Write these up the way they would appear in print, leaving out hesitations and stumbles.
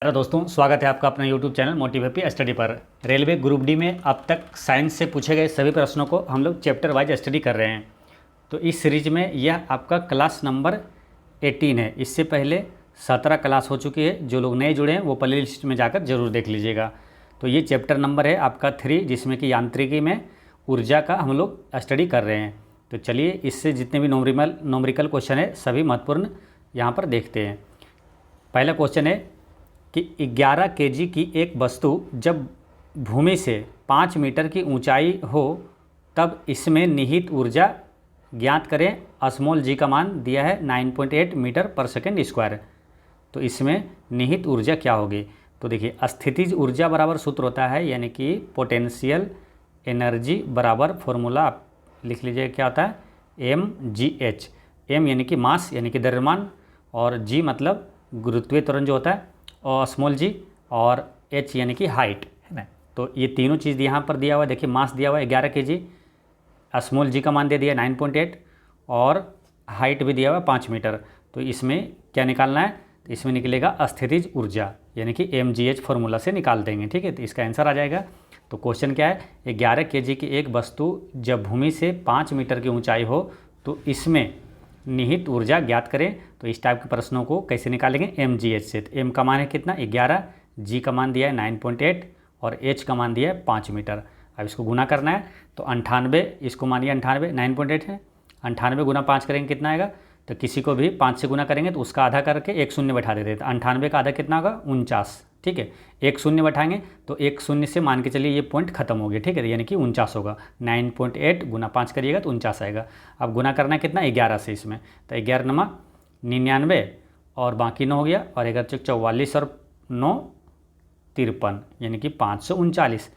Hello दोस्तों, स्वागत है आपका अपने YouTube चैनल मोटिव स्टडी पर। रेलवे ग्रुप डी में अब तक साइंस से पूछे गए सभी प्रश्नों को हम लोग चैप्टर वाइज स्टडी कर रहे हैं। तो इस सीरीज में यह आपका क्लास नंबर 18 है। इससे पहले 17 क्लास हो चुकी है। जो लोग नए जुड़े हैं वो प्ले लिस्ट में जाकर जरूर देख लीजिएगा। तो ये चैप्टर नंबर है आपका 3, जिसमें कि यांत्रिकी में ऊर्जा का हम लोग स्टडी कर रहे हैं। तो चलिए इससे जितने भी नोमरिकल क्वेश्चन है सभी महत्वपूर्ण यहाँ पर देखते हैं। पहला क्वेश्चन है कि 11 केजी की एक वस्तु जब भूमि से 5 मीटर की ऊंचाई हो तब इसमें निहित ऊर्जा ज्ञात करें। स्मॉल जी का मान दिया है 9.8 मीटर पर सेकेंड स्क्वायर। तो इसमें निहित ऊर्जा क्या होगी? तो देखिए, स्थितिज ऊर्जा बराबर सूत्र होता है, यानी कि पोटेंशियल एनर्जी बराबर फॉर्मूला आप लिख लीजिए क्या होता है, mgh। m यानी कि मास यानी कि द्रव्यमान, और g मतलब गुरुत्वीय त्वरण जो होता है, और स्मॉल जी, और h यानी कि हाइट, है ना। तो ये तीनों चीज़ यहाँ पर दिया हुआ है। देखिए, मास दिया हुआ है 11 केजी, स्मॉल जी का मान दे दिया 9.8, और हाइट भी दिया हुआ है 5 मीटर। तो इसमें क्या निकालना है? तो इसमें निकलेगा स्थितिज ऊर्जा, यानी कि mgh फॉर्मूला से निकाल देंगे। ठीक है, तो इसका आंसर आ जाएगा। तो क्वेश्चन क्या है, 11 केजी की एक वस्तु जब भूमि से 5 मीटर की ऊँचाई हो तो इसमें निहित ऊर्जा ज्ञात करें। तो इस टाइप के प्रश्नों को कैसे निकालेंगे? mgh से। तो m का मान है कितना? 11, g का मान दिया है 9.8, और h का मान दिया है 5 मीटर। अब इसको गुना करना है। तो 98, इसको मानिए 98, 9.8 है, 98 गुना 5 करेंगे कितना आएगा? तो किसी को भी 5 से गुना करेंगे तो उसका आधा करके एक शून्य बैठा देते हैं। तो 98 का आधा कितना होगा? 49। ठीक है, एक शून्य बैठाएंगे तो एक शून्य से मान के चलिए ये पॉइंट खत्म हो गया। ठीक है, यानी कि 49 होगा। 9.8 गुना 5 करिएगा तो 49 आएगा। अब गुना करना है कितना? 11 से इसमें। तो 11 नमा 99, और बाकी 9 हो गया, और 11 चौक 44, और 9 53, यानी कि 539।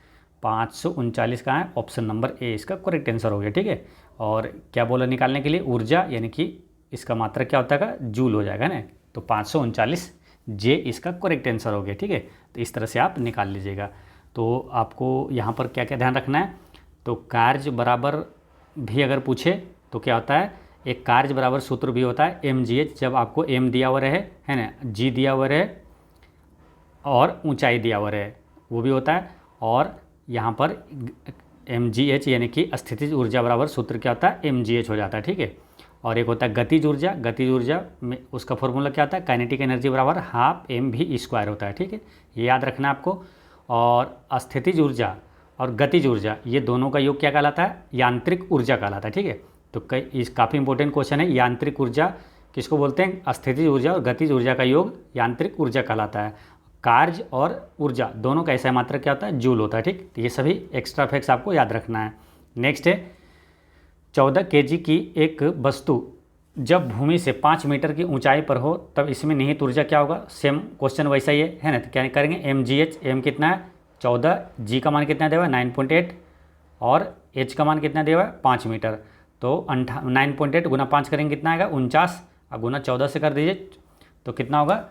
539 कहाँ है? ऑप्शन नंबर ए इसका करेक्ट आंसर हो गया। ठीक है, और क्या बोला निकालने के लिए? ऊर्जा, यानी कि इसका मात्रक क्या होता है? जूल हो जाएगा ना। तो 539 जे इसका करेक्ट आंसर हो गया। ठीक है, तो इस तरह से आप निकाल लीजिएगा। तो आपको यहाँ पर क्या क्या ध्यान रखना है? तो कार्य बराबर भी अगर पूछे तो क्या होता है, एक कार्य बराबर सूत्र भी होता है mgh। जब आपको m दिया हुआ रहे, है ना, g दिया हुआ रहे, और ऊंचाई दिया हुआ रहे, वो भी होता है। और यहाँ पर mgh यानी कि स्थितिज ऊर्जा बराबर सूत्र क्या होता है? mgh हो जाता है। ठीक है, और एक होता है गतिज ऊर्जा। गतिज ऊर्जा में उसका फॉर्मूला क्या होता है? काइनेटिक एनर्जी बराबर हाफ mv² होता है। ठीक है, ये याद रखना है आपको। और स्थितिज ऊर्जा और गतिज ऊर्जा, ये दोनों का योग क्या कहलाता है? यांत्रिक ऊर्जा कहलाता है। ठीक है, तो काफ़ी इंपॉर्टेंट क्वेश्चन है। यांत्रिक ऊर्जा किसको बोलते हैं? स्थितिज ऊर्जा और गतिज ऊर्जा का योग यांत्रिक ऊर्जा कहलाता है। कार्य और ऊर्जा दोनों का ऐसा मात्रक क्या होता है? जूल होता है। ठीक, तो ये सभी एक्स्ट्रा फैक्ट्स आपको याद रखना है। नेक्स्ट है, 14 केजी की एक वस्तु जब भूमि से 5 मीटर की ऊंचाई पर हो तब इसमें निहित ऊर्जा क्या होगा? सेम क्वेश्चन वैसा ही है ना। तो क्या करेंगे? mgh, m कितना है? 14, g का मान कितना दिया हुआ है? 9.8, और h का मान कितना दिया हुआ है? 5 मीटर। तो 9.8 गुना 5 करेंगे कितना आएगा? 49, और गुना 14 से कर दीजिए तो कितना होगा?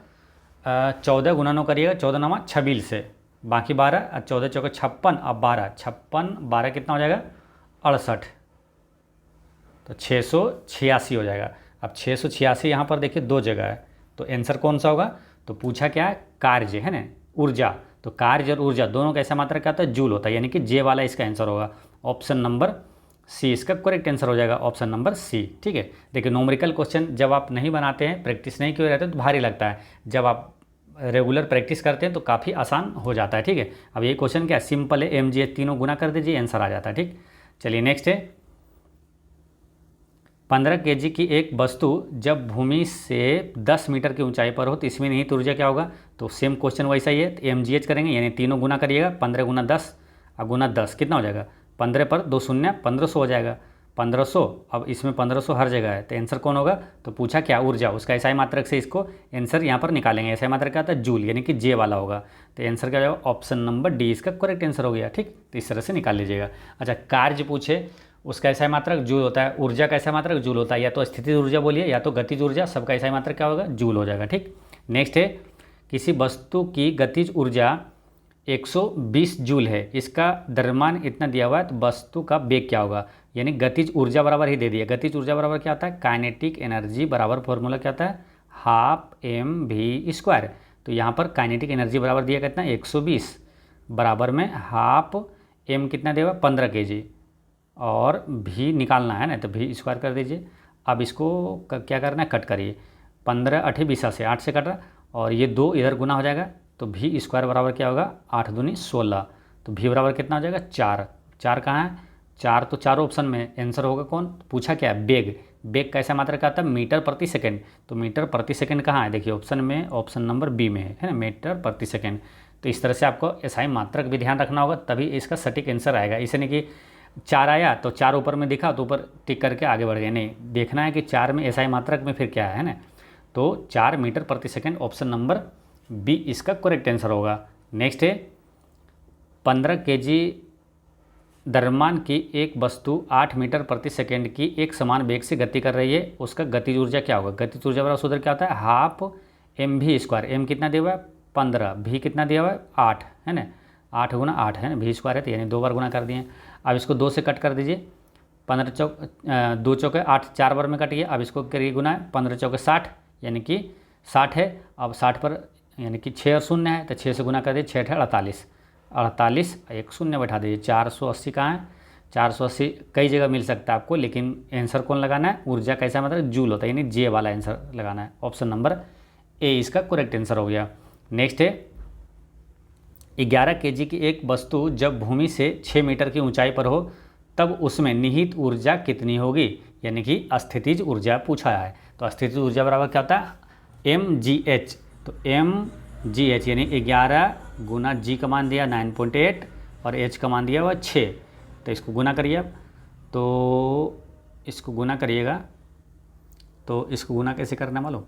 14 गुना 9 करिएगा, 14 नमा 26 से, बाकी 12, 14 चौका 56, अब 12, 56 12 कितना हो जाएगा? 68। तो 686 हो जाएगा। अब 686 यहाँ पर देखिए दो जगह है, तो आंसर कौन सा होगा? तो पूछा क्या है? कार्य, है ना, ऊर्जा। तो कार्य और ऊर्जा दोनों का ऐसा मात्रा क्या होता है? जूल होता है, यानी कि जे वाला इसका आंसर होगा। ऑप्शन नंबर सी इसका करेक्ट आंसर हो जाएगा, ऑप्शन नंबर सी। ठीक है, देखिए नोमरिकल क्वेश्चन जब आप नहीं बनाते हैं, प्रैक्टिस नहीं किए रहते तो भारी लगता है। जब आप रेगुलर प्रैक्टिस करते हैं तो काफ़ी आसान हो जाता है। ठीक है, अब ये क्वेश्चन क्या है? सिंपल है, mgh तीनों गुना कर दीजिए, आंसर आ जाता है। ठीक, चलिए नेक्स्ट है, 15 केजी की एक वस्तु जब भूमि से 10 मीटर की ऊंचाई पर हो तो इसमें निहित ऊर्जा क्या होगा? तो सेम क्वेश्चन वैसा ही है। तो mgh करेंगे, यानी तीनों गुना करिएगा, 15 गुना 10, और गुना 10 कितना हो जाएगा? 15 पर 2 शून्य 1500 हो जाएगा। 1500, अब इसमें 1500 हर जगह है, तो आंसर कौन होगा? तो पूछा क्या? ऊर्जा। उसका एसआई मात्रक से इसको आंसर यहाँ पर निकालेंगे। एसआई मात्रक क्या होता है? जूल, यानी कि जे वाला होगा। तो आंसर क्या होगा? ऑप्शन नंबर डी इसका करेक्ट आंसर हो गया। ठीक, तो इस तरह से निकाल लीजिएगा। अच्छा, कार्य पूछे, उसका एसआई मात्रक जूल होता है। ऊर्जा का एसआई मात्रक जूल होता है, या तो स्थितिज ऊर्जा बोलिए या तो गतिज ऊर्जा, सबका एसआई मात्रक क्या होगा? जूल हो जाएगा। ठीक, नेक्स्ट है, किसी वस्तु की गतिज ऊर्जा 120 जूल है, इसका द्रव्यमान इतना दिया हुआ है, तो वस्तु का वेग क्या होगा? यानी गतिज ऊर्जा बराबर ही दे दिया। गतिज ऊर्जा बराबर क्या होता है? काइनेटिक एनर्जी बराबर फॉर्मूला क्या होता है? Half mv²। तो यहाँ पर काइनेटिक एनर्जी बराबर दिया कितना 120 बराबर में हाफ m कितना दिया हुआ 15 kg और v निकालना है ना, तो v स्क्वायर कर दीजिए। अब इसको क्या करना है, कट करिए। 15 8 20 से 8 से कट रहा और ये 2 इधर गुना हो जाएगा, तो v स्क्वायर बराबर क्या होगा 8 दूनी 16। तो v बराबर कितना हो जाएगा 4। 4 कहाँ है, 4 तो चारों ऑप्शन में आंसर होगा कौन, पूछा क्या है बेग। बेग कैसा मात्रा का आता है, मीटर प्रति सेकंड। तो मीटर प्रति सेकंड कहाँ है, देखिए ऑप्शन में, ऑप्शन नंबर बी में है ना, मीटर प्रति सेकंड। तो इस तरह से आपको एसआई मात्रक भी ध्यान रखना होगा, तभी इसका सटीक आंसर आएगा। इसे नहीं कि 4 आया तो 4 ऊपर में दिखा तो ऊपर टिक करके आगे बढ़ गए, नहीं, देखना है कि 4 में एसआई मात्रक में फिर क्या है ना। तो 4 मीटर प्रति सेकंड, ऑप्शन नंबर बी इसका करेक्ट आंसर होगा। नेक्स्ट है 15 kg द्रव्यमान की एक वस्तु 8 मीटर प्रति सेकंड की एक समान वेग से गति कर रही है, उसका गतिज ऊर्जा क्या होगा। गतिज ऊर्जा बराबर सूत्र क्या होता है, हाफ एम भी स्क्वायर। एम कितना दिया हुआ है 15, भी कितना दिया हुआ है 8 है ना, 8 गुना 8 है ना, भी स्क्वायर है तो यानी 2 बार गुना कर दिए। अब इसको 2 से कट कर दीजिए, 15 चौक 2 चौके 8, 4 बार में कटिए। अब इसको करिए गुना, 15 चौके 60 यानी कि 60 है। अब 60 पर यानी कि 6 और 0 है तो 6 से गुना कर दीजिए, 6 है 48, 48 एक शून्य बैठा दीजिए। 480 कहाँ है, 480 कई जगह मिल सकता है आपको, लेकिन आंसर कौन लगाना है, ऊर्जा कैसा मतलब जूल होता है, यानी जे वाला आंसर लगाना है। ऑप्शन नंबर ए इसका करेक्ट आंसर हो गया। नेक्स्ट है 11 kg की एक वस्तु जब भूमि से 6 मीटर की ऊंचाई पर हो तब उसमें निहित ऊर्जा कितनी होगी, यानी कि स्थितिज ऊर्जा पूछा है। तो स्थितिज ऊर्जा बराबर क्या होता है mgh। तो mgh यानी 11 गुना g का मान दिया 9.8 और h का मान दिया हुआ 6। तो इसको गुना करिए अब, तो इसको गुना करिएगा, तो इसको गुना कैसे करना मालूम,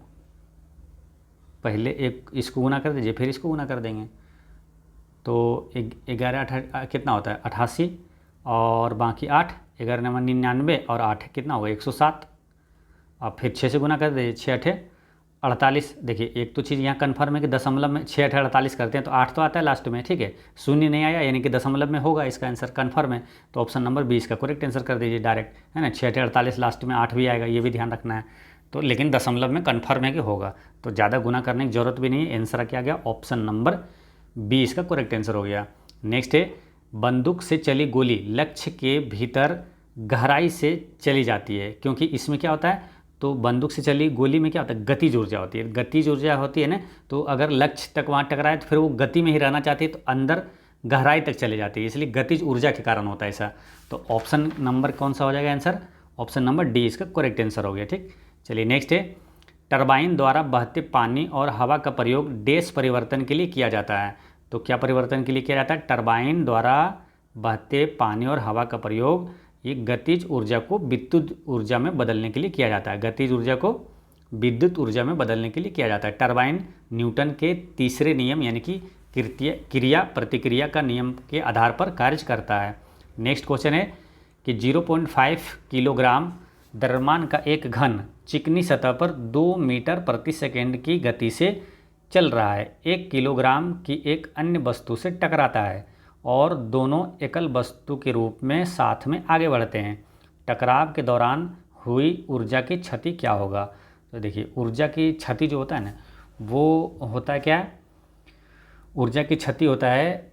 पहले एक इसको गुना कर दीजिए फिर इसको गुना कर देंगे। तो 11 कितना होता है 88 और बाकी 8, 11 नंबर 99 और 8 कितना होगा 107। अब फिर 6 से गुना कर दीजिए, 6 8 48। देखिए एक तो चीज़ यहाँ कन्फर्म है कि दशमलव में 6 8 48 करते हैं तो 8 तो आता है लास्ट में, ठीक है, शून्य नहीं आया यानी कि दशमलव में होगा, इसका आंसर कन्फर्म है। तो ऑप्शन नंबर 20 का करेक्ट आंसर कर दीजिए डायरेक्ट, है ना। 6 8 48 लास्ट में 8 भी आएगा, ये भी ध्यान रखना है। तो लेकिन दशमलव में कन्फर्म है कि होगा, तो ज़्यादा गुना करने की जरूरत भी नहीं है। आंसर क्या गया, ऑप्शन नंबर 20 का करेक्ट आंसर हो गया। नेक्स्ट है बंदूक से चली गोली लक्ष्य के भीतर गहराई से चली जाती है, क्योंकि इसमें क्या होता है, तो बंदूक से चली गोली में क्या होता है गतिज ऊर्जा होती है। गतिज ऊर्जा होती है ना, तो अगर लक्ष्य तक वहाँ टकराए तो फिर वो गति में ही रहना चाहती है, तो अंदर गहराई तक चली जाती है, इसलिए गतिज ऊर्जा के कारण होता है ऐसा। तो ऑप्शन नंबर कौन सा हो जाएगा आंसर, ऑप्शन नंबर डी इसका करेक्ट आंसर हो गया। ठीक, चलिए नेक्स्ट है टरबाइन द्वारा बहते पानी और हवा का प्रयोग डैश परिवर्तन के लिए किया जाता है। तो क्या परिवर्तन के लिए किया जाता है, टरबाइन द्वारा बहते पानी और हवा का प्रयोग ये गतिज ऊर्जा को विद्युत ऊर्जा में बदलने के लिए किया जाता है। गतिज ऊर्जा को विद्युत ऊर्जा में बदलने के लिए किया जाता है। टरबाइन न्यूटन के तीसरे नियम यानी कि क्रिया प्रतिक्रिया का नियम के आधार पर कार्य करता है। नेक्स्ट क्वेश्चन है कि 0.5 किलोग्राम द्रव्यमान का एक घन चिकनी सतह पर 2 मीटर प्रति सेकंड की गति से चल रहा है, 1 किलोग्राम की एक अन्य वस्तु से टकराता है और दोनों एकल वस्तु के रूप में साथ में आगे बढ़ते हैं। टकराव के दौरान हुई ऊर्जा की क्षति क्या होगा। तो देखिए ऊर्जा की क्षति जो होता है ना, वो होता है क्या, ऊर्जा की क्षति होता है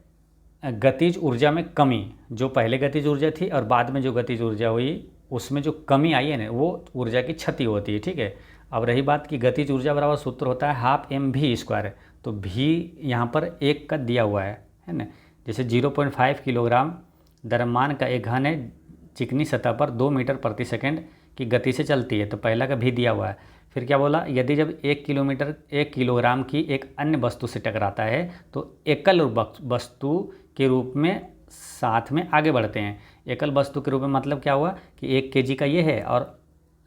गतिज ऊर्जा में कमी, जो पहले गतिज ऊर्जा थी और बाद में जो गतिज ऊर्जा हुई उसमें जो कमी आई है ना, वो ऊर्जा की क्षति होती है। ठीक है, अब रही बात कि गतिज ऊर्जा बराबर सूत्र होता है हाफ एम भी स्क्वायर। तो भी यहाँ पर 1 का दिया हुआ है ना। जैसे 0.5 किलोग्राम द्रव्यमान का एक घन है चिकनी सतह पर 2 मीटर प्रति सेकंड की गति से चलती है, तो पहला का भी दिया हुआ है। फिर क्या बोला, यदि जब 1 किलोग्राम की एक अन्य वस्तु से टकराता है तो एकल वस्तु के रूप में साथ में आगे बढ़ते हैं। एकल वस्तु के रूप में मतलब क्या हुआ कि 1 kg का ये है और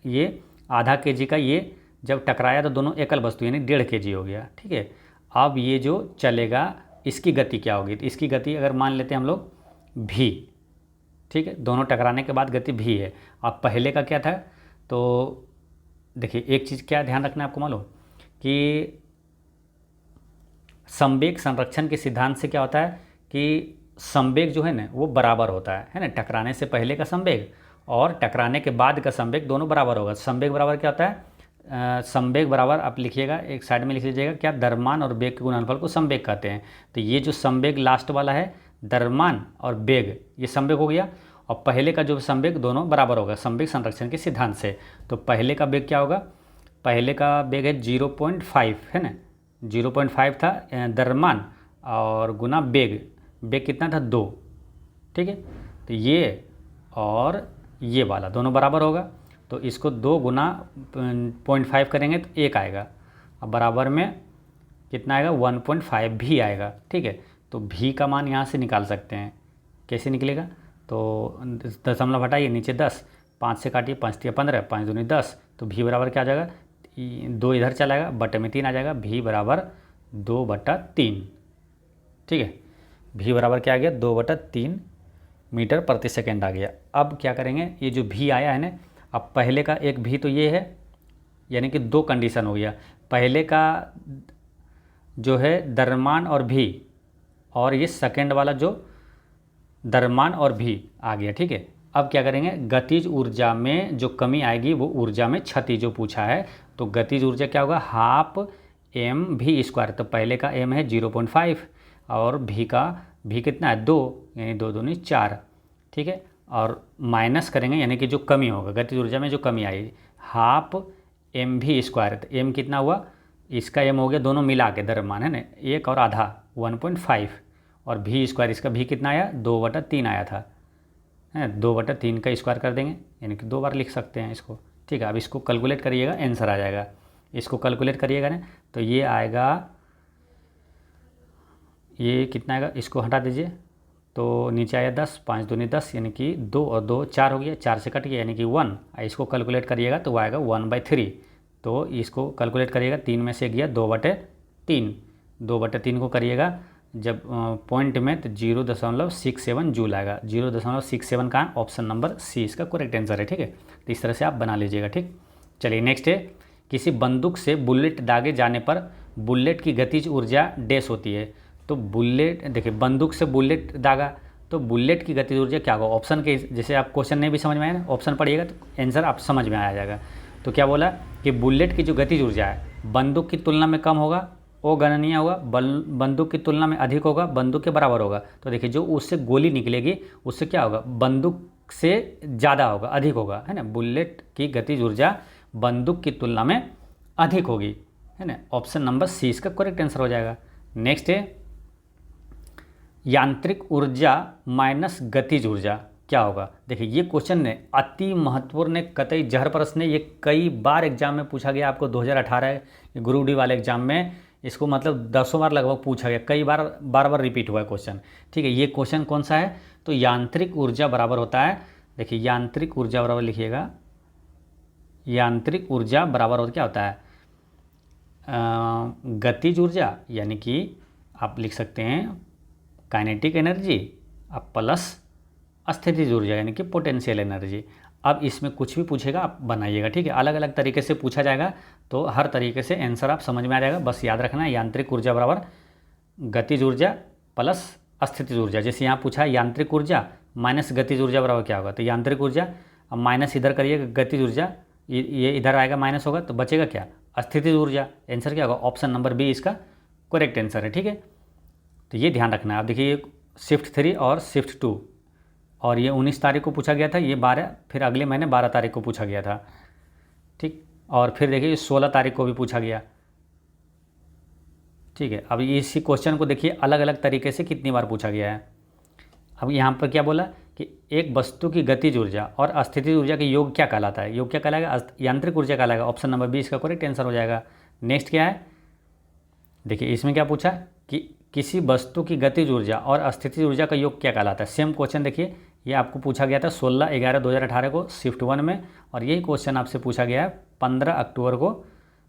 ये आधा kg का ये जब टकराया तो दोनों एकल वस्तु यानी 1.5 kg हो गया। ठीक है, अब ये जो चलेगा इसकी गति क्या होगी, तो इसकी गति अगर मान लेते हैं हम लोग भी, ठीक है, दोनों टकराने के बाद गति भी है। अब पहले का क्या था, तो देखिए एक चीज़ क्या ध्यान रखना है आपको मालूम कि संवेग संरक्षण के सिद्धांत से क्या होता है कि संवेग जो है ना वो बराबर होता है ना। टकराने से पहले का संवेग और टकराने के बाद का संवेग दोनों बराबर होगा। संवेग बराबर क्या होता है, संवेग बराबर आप लिखिएगा, एक साइड में लिख लीजिएगा क्या, द्रव्यमान और वेग के गुणनफल को संवेग कहते हैं। तो ये जो संवेग लास्ट वाला है, द्रव्यमान और वेग, ये संवेग हो गया। और पहले का जो संवेग दोनों बराबर होगा संवेग संरक्षण के सिद्धांत से। तो पहले का वेग क्या होगा, पहले का वेग है 0.5 है ना, 0.5 था द्रव्यमान और गुना वेग, वेग कितना था 2, ठीक है। तो ये और ये वाला दोनों बराबर होगा, तो इसको 2 गुना 0.5 करेंगे तो 1 आएगा। अब बराबर में कितना आएगा, 1.5 भी आएगा, ठीक है। तो भी का मान यहाँ से निकाल सकते हैं, कैसे निकलेगा, तो दशमलव हटाइए नीचे 10, 5 से काटिए, 5 तिया 15, 5 दूनी 10, तो भी बराबर क्या आ जाएगा, 2 इधर चला जाएगा, बटे में 3 आ जाएगा, भी बराबर 2/3, ठीक है। भी बराबर क्या आ गया, 2/3 मीटर प्रति सेकेंड आ गया। अब क्या करेंगे, ये जो भी आया है ना, अब पहले का एक भी तो ये है, यानी कि 2 कंडीशन हो गया। पहले का जो है द्रव्यमान और भी, और ये सेकेंड वाला जो द्रव्यमान और भी आ गया, ठीक है। अब क्या करेंगे, गतिज ऊर्जा में जो कमी आएगी वो ऊर्जा में क्षति जो पूछा है, तो गतिज ऊर्जा क्या होगा, हाफ mv²। तो पहले का m है 0.5 और भी कितना है 2, यानी 2 दूनी 4, ठीक है। और माइनस करेंगे यानी कि जो कमी होगा, गतिज ऊर्जा में जो कमी आई, हाफ mv²। तो m कितना हुआ, इसका m हो गया दोनों मिला के द्रव्यमान है ना, 1 और आधा 1.5, और v², इसका भी कितना आया 2/3 आया था, है 2/3 का स्क्वायर कर देंगे, यानी कि 2 बार लिख सकते हैं इसको, ठीक है। अब इसको कैलकुलेट करिएगा, आंसर आ जाएगा। इसको कैलकुलेट करिएगा ना, तो ये आएगा, ये कितना आएगा, इसको हटा दीजिए, तो नीचे आया 10, 5 दूनी 10, यानी कि 2 और 2 4 हो गया, 4 से कट गया यानी कि 1। इसको कैलकुलेट करिएगा तो आएगा 1/3। तो इसको कैलकुलेट करिएगा, 3 में से गया 2/3, 2/3 को करिएगा जब पॉइंट में, तो 0.67 जूल आएगा। 0.67 का ऑप्शन नंबर सी इसका करेक्ट आंसर है, ठीक है। तो इस तरह से आप बना लीजिएगा, ठीक। चलिए नेक्स्ट है, किसी बंदूक से बुलेट दागे जाने पर बुलेट की गतिज ऊर्जा डैश होती है। तो बुलेट, देखिए बंदूक से बुलेट दागा, तो बुलेट की गतिज ऊर्जा क्या होगा, ऑप्शन के जैसे आप क्वेश्चन नहीं भी समझ में आया ना, ऑप्शन पढ़िएगा तो आंसर आप समझ में आ जाएगा। तो क्या बोला कि बुलेट की जो गतिज ऊर्जा है बंदूक की तुलना में कम होगा, वो गणनीय होगा, बंदूक की तुलना में अधिक होगा, बंदूक के बराबर होगा। तो देखिए जो उससे गोली निकलेगी उससे क्या होगा, बंदूक से ज़्यादा होगा, अधिक होगा, है ना। बुलेट की गतिज ऊर्जा बंदूक की तुलना में अधिक होगी, है ना। ऑप्शन नंबर सी इसका करेक्ट आंसर हो जाएगा। नेक्स्ट है, यांत्रिक ऊर्जा माइनस गतिज ऊर्जा क्या होगा। देखिए ये क्वेश्चन ने अति महत्वपूर्ण, कतई जहर प्रश्न है, ये कई बार एग्जाम में पूछा गया आपको। 2018 ग्रुप डी वाले एग्जाम में इसको मतलब 10 बार लगभग पूछा गया, कई बार रिपीट हुआ है क्वेश्चन, ठीक है। ये क्वेश्चन कौन सा है, तो यांत्रिक ऊर्जा बराबर होता है, देखिए यांत्रिक ऊर्जा बराबर लिखिएगा, यांत्रिक ऊर्जा बराबर होता क्या होता है, गतिज ऊर्जा, यानी कि आप लिख सकते हैं काइनेटिक एनर्जी अब प्लस स्थितिज ऊर्जा यानी कि पोटेंशियल एनर्जी। अब इसमें कुछ भी पूछेगा आप बनाइएगा, ठीक है। अलग अलग तरीके से पूछा जाएगा, तो हर तरीके से आंसर आप समझ में आ जाएगा। बस याद रखना है यांत्रिक ऊर्जा बराबर गतिज ऊर्जा प्लस स्थितिज ऊर्जा। जैसे यहाँ पूछा है यांत्रिक ऊर्जा माइनस गतिज ऊर्जा बराबर क्या होगा, तो यांत्रिक ऊर्जा, अब माइनस इधर करिएगा, गतिज ऊर्जा ये इधर आएगा माइनस होगा, तो बचेगा क्या, स्थितिज ऊर्जा। आंसर क्या होगा, ऑप्शन नंबर बी इसका करेक्ट आंसर है, ठीक है। तो ये ध्यान रखना है। आप देखिए शिफ्ट 3 और शिफ्ट 2, और ये 19 तारीख को पूछा गया था, ये 12, फिर अगले महीने 12 तारीख को पूछा गया था, ठीक। और फिर देखिए 16 तारीख को भी पूछा गया, ठीक है। अब इसी क्वेश्चन को देखिए अलग अलग तरीके से कितनी बार पूछा गया है। अब यहाँ पर क्या बोला कि एक वस्तु की गतिज ऊर्जा और स्थितिज ऊर्जा के योग क्या कहलाता है, योग क्या कहलाएगा, यांत्रिक ऊर्जा कहलाएगा। ऑप्शन नंबर बी इसका करेक्ट आंसर हो जाएगा। नेक्स्ट क्या है, देखिए इसमें क्या पूछा कि किसी वस्तु की गतिज ऊर्जा और स्थितिज ऊर्जा का योग क्या कहलाता है। सेम क्वेश्चन देखिए, ये आपको पूछा गया था 16/11/2018 को शिफ्ट 1 में, और यही क्वेश्चन आपसे पूछा गया है 15 अक्टूबर को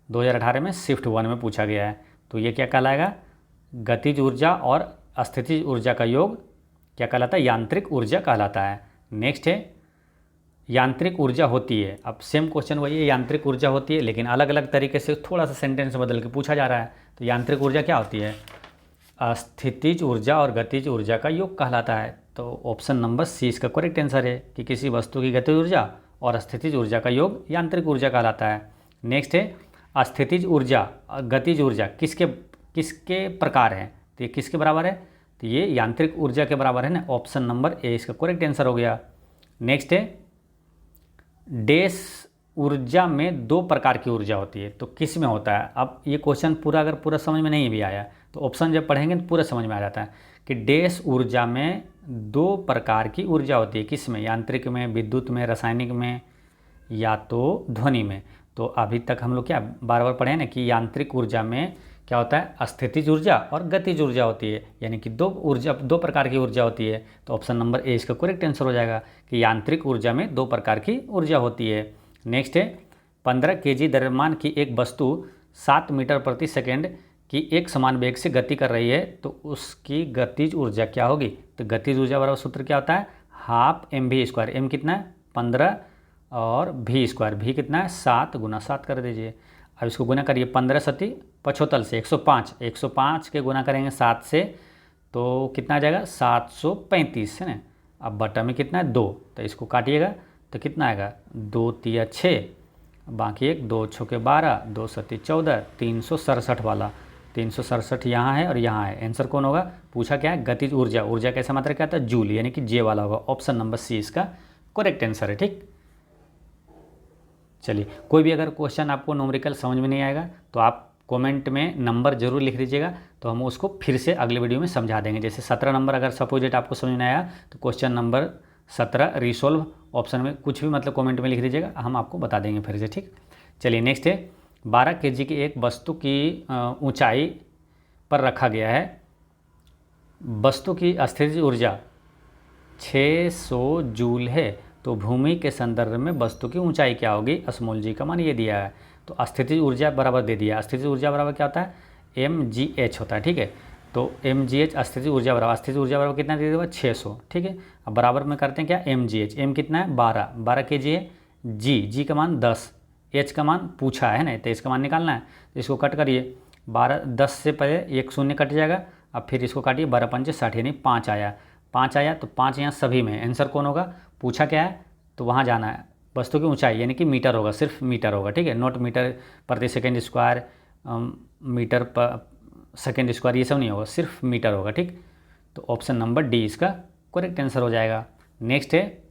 2018 में शिफ्ट 1 में पूछा गया है। तो ये क्या कहलाएगा, गतिज ऊर्जा और स्थितिज ऊर्जा का योग क्या कहलाता है, यांत्रिक ऊर्जा कहलाता है। नेक्स्ट है, यांत्रिक ऊर्जा होती है, अब सेम क्वेश्चन वही है, यांत्रिक ऊर्जा होती है, लेकिन अलग अलग तरीके से थोड़ा सा सेंटेंस बदल के पूछा जा रहा है। तो यांत्रिक ऊर्जा क्या होती है, स्थितिज ऊर्जा और गतिज ऊर्जा का योग कहलाता है। तो ऑप्शन नंबर सी इसका करेक्ट आंसर है कि किसी वस्तु की गतिज ऊर्जा और स्थितिज ऊर्जा का योग यांत्रिक ऊर्जा कहलाता है। नेक्स्ट है अस्थितिज ऊर्जा, गतिज ऊर्जा किसके किसके प्रकार है, तो ये किसके बराबर है, तो ये यांत्रिक ऊर्जा के बराबर है ना, ऑप्शन नंबर ए इसका करेक्ट आंसर हो गया। नेक्स्ट है डैश ऊर्जा में दो प्रकार की ऊर्जा होती है, तो किस में होता है। अब ये क्वेश्चन पूरा अगर पूरा समझ में नहीं भी आया तो ऑप्शन जब पढ़ेंगे तो पूरा समझ में आ जाता है कि डैश ऊर्जा में दो प्रकार की ऊर्जा होती है, किस में, यांत्रिक में, विद्युत में, रासायनिक में या तो ध्वनि में। तो अभी तक हम लोग क्या बार बार पढ़े ना कि यांत्रिक ऊर्जा में क्या होता है, अस्थितिज ऊर्जा और गतिज ऊर्जा होती है, यानी कि दो प्रकार की ऊर्जा होती है। तो ऑप्शन नंबर ए इसका करेक्ट आंसर हो जाएगा कि यांत्रिक ऊर्जा में दो प्रकार की ऊर्जा होती है। नेक्स्ट है 15 kg द्रव्यमान की एक वस्तु 7 मीटर प्रति सेकेंड की एक समान वेग से गति कर रही है, तो उसकी गतिज ऊर्जा क्या होगी। तो गतिज ऊर्जा बराबर सूत्र क्या होता है, हाफ mv²। m कितना है 15 और v², v कितना है 7 गुना 7 कर दीजिए। अब इसको गुना करिए 15 सती 75 से 105, 105 के गुना करेंगे 7 से तो कितना आ जाएगा 735 है ना। अब बटा में कितना है 2, तो इसको काटिएगा तो कितना आएगा 2 तिया 6, बाकी एक 2 छक्के 12, 2 सती 14, 367 वाला 367 यहाँ है और यहाँ है। आंसर कौन होगा, पूछा क्या है गतिज ऊर्जा, ऊर्जा कैसा मात्रा क्या था जूल, यानी कि जे वाला होगा। ऑप्शन नंबर सी इसका करेक्ट आंसर है। ठीक, चलिए कोई भी अगर क्वेश्चन आपको न्यूमेरिकल समझ में नहीं आएगा तो आप कमेंट में नंबर जरूर लिख दीजिएगा, तो हम उसको फिर से अगले वीडियो में समझा देंगे। जैसे 17 नंबर अगर सपोजिट आपको समझ में आया तो क्वेश्चन नंबर 17 रिसोल्व ऑप्शन में कुछ भी मतलब कमेंट में लिख दीजिएगा, हम आपको बता देंगे फिर से। ठीक, चलिए नेक्स्ट है 12 kg की एक वस्तु की ऊंचाई पर रखा गया है, वस्तु की अस्थितिज ऊर्जा 600 जूल है, तो भूमि के संदर्भ में वस्तु की ऊंचाई क्या होगी, स्मॉल जी का मान ये दिया है। तो अस्थितिज ऊर्जा बराबर दे दिया, अस्थितिज ऊर्जा बराबर क्या होता है mgh होता है। ठीक है, तो mgh अस्थितिज ऊर्जा बराबर, अस्थितिज ऊर्जा बराबर कितना दे दिया 600। ठीक है, अब बराबर में करते हैं क्या mgh, m कितना है 12 kg है, g का मान 10, h का मान पूछा है ना, तो इसका मान निकालना है। तो इसको कट करिए 10 से पहले एक शून्य कट जाएगा, अब फिर इसको काटिए 12 पंचे 60 यानी 5 आया, 5 आया तो 5 यहाँ सभी में। आंसर कौन होगा, पूछा क्या है तो वहाँ जाना है, वस्तु की ऊंचाई यानी कि मीटर होगा, सिर्फ मीटर होगा। ठीक है, नॉट मीटर प्रति सेकेंड स्क्वायर, मीटर पर सेकेंड स्क्वायर, ये सब नहीं होगा, सिर्फ मीटर होगा। ठीक, तो ऑप्शन नंबर डी इसका करेक्ट आंसर हो जाएगा। नेक्स्ट है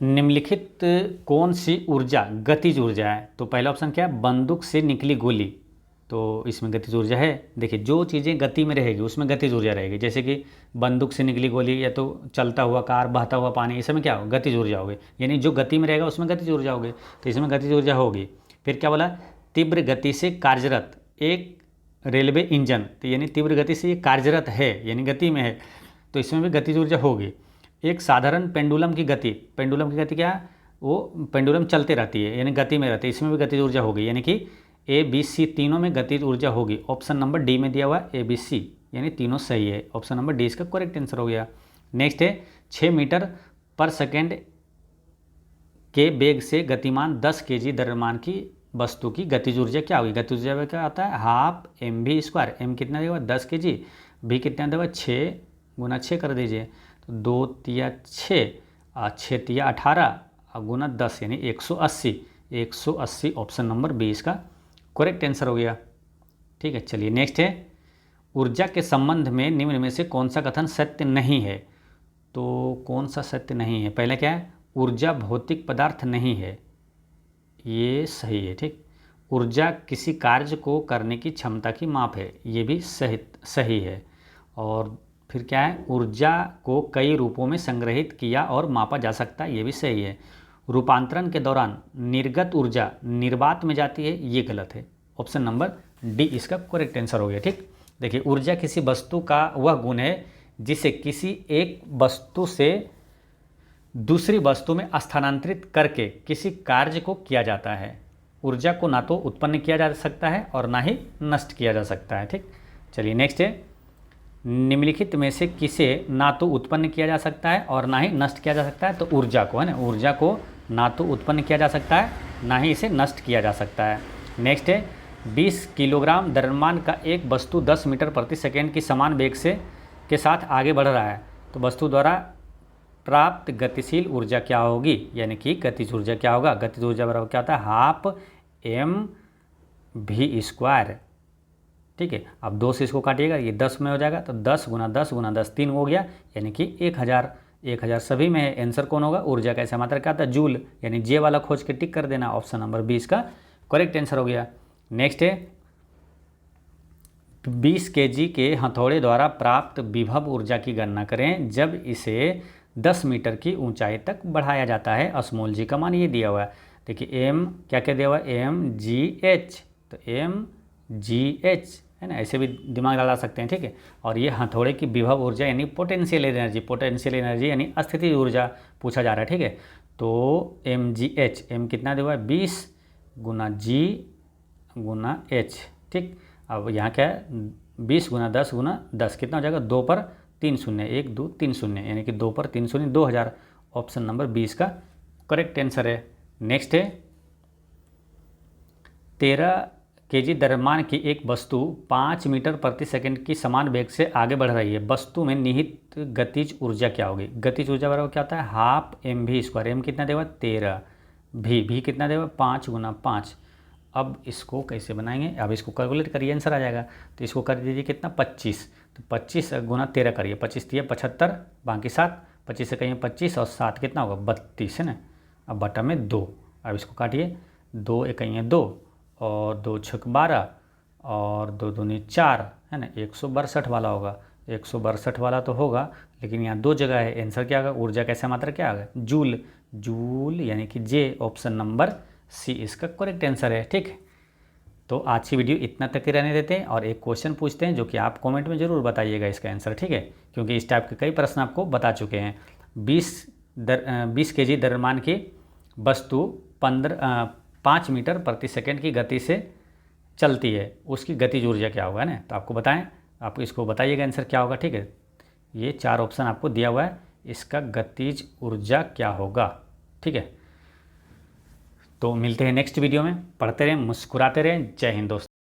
निम्नलिखित कौन सी ऊर्जा गतिज ऊर्जा है, तो पहला ऑप्शन क्या है बंदूक से निकली गोली, तो इसमें गतिज ऊर्जा है। देखिए जो चीज़ें गति में रहेगी उसमें गतिज ऊर्जा रहेगी, जैसे कि बंदूक से निकली गोली या तो चलता हुआ कार, बहता हुआ पानी, इसमें क्या होगा गतिज ऊर्जा होगी, यानी जो गति में रहेगा उसमें गतिज ऊर्जा होगी, तो इसमें गतिज ऊर्जा होगी। फिर क्या बोला, तीव्र गति से कार्यरत एक रेलवे इंजन, तो यानी तीव्र गति से ये कार्यरत है यानी गति में है, तो इसमें भी गतिज ऊर्जा होगी। एक साधारण पेंडुलम की गति, पेंडुलम की गति क्या है, वो पेंडुलम चलते रहती है यानी गति में रहती है, इसमें भी गतिज ऊर्जा होगी, यानी कि ए बी सी तीनों में गतिज ऊर्जा होगी। ऑप्शन नंबर डी में दिया हुआ है ए बी सी, यानी तीनों सही है, ऑप्शन नंबर डी इसका करेक्ट आंसर हो गया। नेक्स्ट है 6 मीटर पर सेकेंड के वेग से गतिमान 10 kg द्रव्यमान की वस्तु की गतिज ऊर्जा क्या होगी, गतिज ऊर्जा क्या आता है हाफ mv², m कितना देगा 10 kg, v कितना देगा 6 गुना 6 कर दीजिए, तो 2 तिया 6 और 6 तिया 18 गुना 10 यानी 180, 180 ऑप्शन नंबर बी इसका करेक्ट आंसर हो गया। ठीक है, चलिए नेक्स्ट है ऊर्जा के संबंध में निम्न में से कौन सा कथन सत्य नहीं है, तो कौन सा सत्य नहीं है, पहले क्या है ऊर्जा भौतिक पदार्थ नहीं है, ये सही है। ठीक, ऊर्जा किसी कार्य को करने की क्षमता की माप है, ये भी सही है। और फिर क्या है ऊर्जा को कई रूपों में संग्रहित किया और मापा जा सकता है, ये भी सही है। रूपांतरण के दौरान निर्गत ऊर्जा निर्वात में जाती है, ये गलत है, ऑप्शन नंबर डी इसका करेक्ट आंसर हो गया। ठीक, देखिए ऊर्जा किसी वस्तु का वह गुण है जिसे किसी एक वस्तु से दूसरी वस्तु में स्थानांतरित करके किसी कार्य को किया जाता है। ऊर्जा को ना तो उत्पन्न किया जा सकता है और ना ही नष्ट किया जा सकता है। ठीक, चलिए नेक्स्ट है निम्नलिखित में से किसे ना तो उत्पन्न किया जा सकता है और ना ही नष्ट किया जा सकता है, तो ऊर्जा को है ना, ऊर्जा को ना तो उत्पन्न किया जा सकता है ना ही इसे नष्ट किया जा सकता है। नेक्स्ट है 20 किलोग्राम द्रव्यमान का एक वस्तु 10 मीटर प्रति सेकेंड की समान वेग से के साथ आगे बढ़ रहा है, तो वस्तु द्वारा प्राप्त गतिशील ऊर्जा क्या होगी, यानी कि गतिज ऊर्जा क्या होगा। गतिज ऊर्जा बराबर क्या होता है, हाफ mv²। ठीक है, अब 2 से इसको काटिएगा, ये 10 में हो जाएगा, तो 10 गुना 10 गुना 10 3 हो गया, यानी कि 1000। 1000 सभी में है। आंसर कौन होगा, ऊर्जा का ऐसा मात्रा क्या था, जूल, यानी जे वाला खोज के टिक कर देना। ऑप्शन नंबर 20 का करेक्ट आंसर हो गया। नेक्स्ट है 20 kg के हथौड़े द्वारा प्राप्त विभव ऊर्जा की गणना करें जब इसे 10 मीटर की ऊंचाई तक बढ़ाया जाता है। स्मॉल जी का मान ये दिया हुआ है। देखिए एम क्या क्या दिया हुआ है, mgh, तो mgh है ना, ऐसे भी दिमाग लगा सकते हैं। ठीक है, और ये हथौड़े की विभव ऊर्जा यानी पोटेंशियल एनर्जी यानी स्थितिज ऊर्जा पूछा जा रहा है। ठीक है, तो mgh, m कितना दिया हुआ है, 20 गुना g गुना h। ठीक, अब यहाँ क्या है, 20 गुना 10 गुना 10 कितना हो जाएगा, 2 पर 3 शून्य, 1 2 3 शून्य, यानी कि 2 पर 3 शून्य 2000। ऑप्शन नंबर 20 का करेक्ट आंसर है। नेक्स्ट है 13 kg द्रव्यमान की एक वस्तु 5 मीटर प्रति सेकंड की समान वेग से आगे बढ़ रही है। वस्तु में निहित गतिज ऊर्जा क्या होगी। गतिज ऊर्जा बराबर क्या होता है, हाफ mv²। m कितना देगा 13, v कितना देगा 5 गुना 5। अब इसको कैसे बनाएंगे, अब इसको कैलकुलेट करिए, आंसर आ जाएगा। तो इसको कर दीजिए कितना 25, तो 25 गुना 13 करिए, 25 दिए 75, बाकी 7, 25 से कहिए 25 और 7 कितना होगा 32 है ना। अब बटा में 2, अब इसको काटिए, 2 एक कहिए 2 और 2 छक 12 और 2 दूनी 4 है ना, 162 वाला होगा। 162 वाला तो होगा, लेकिन यहाँ 2 जगह है। आंसर क्या होगा, ऊर्जा कैसा मात्रा क्या होगा, जूल। जूल यानी कि जे, ऑप्शन नंबर सी इसका करेक्ट आंसर है। ठीक है, तो आज की वीडियो इतना तक ही रहने देते हैं और एक क्वेश्चन पूछते हैं जो कि आप कमेंट में ज़रूर बताइएगा इसका आंसर। ठीक है, क्योंकि इस टाइप के कई प्रश्न आपको बता चुके हैं। 20 kg द्रव्यमान की वस्तु 5 मीटर प्रति सेकंड की गति से चलती है, उसकी गतिज ऊर्जा क्या होगा ना, तो आपको बताएं, आप इसको बताइएगा आंसर क्या होगा। ठीक है, ये 4 ऑप्शन आपको दिया हुआ है, इसका गतिज ऊर्जा क्या होगा। ठीक है, तो मिलते हैं नेक्स्ट वीडियो में। पढ़ते रहें, मुस्कुराते रहें। जय हिंद दोस्तों।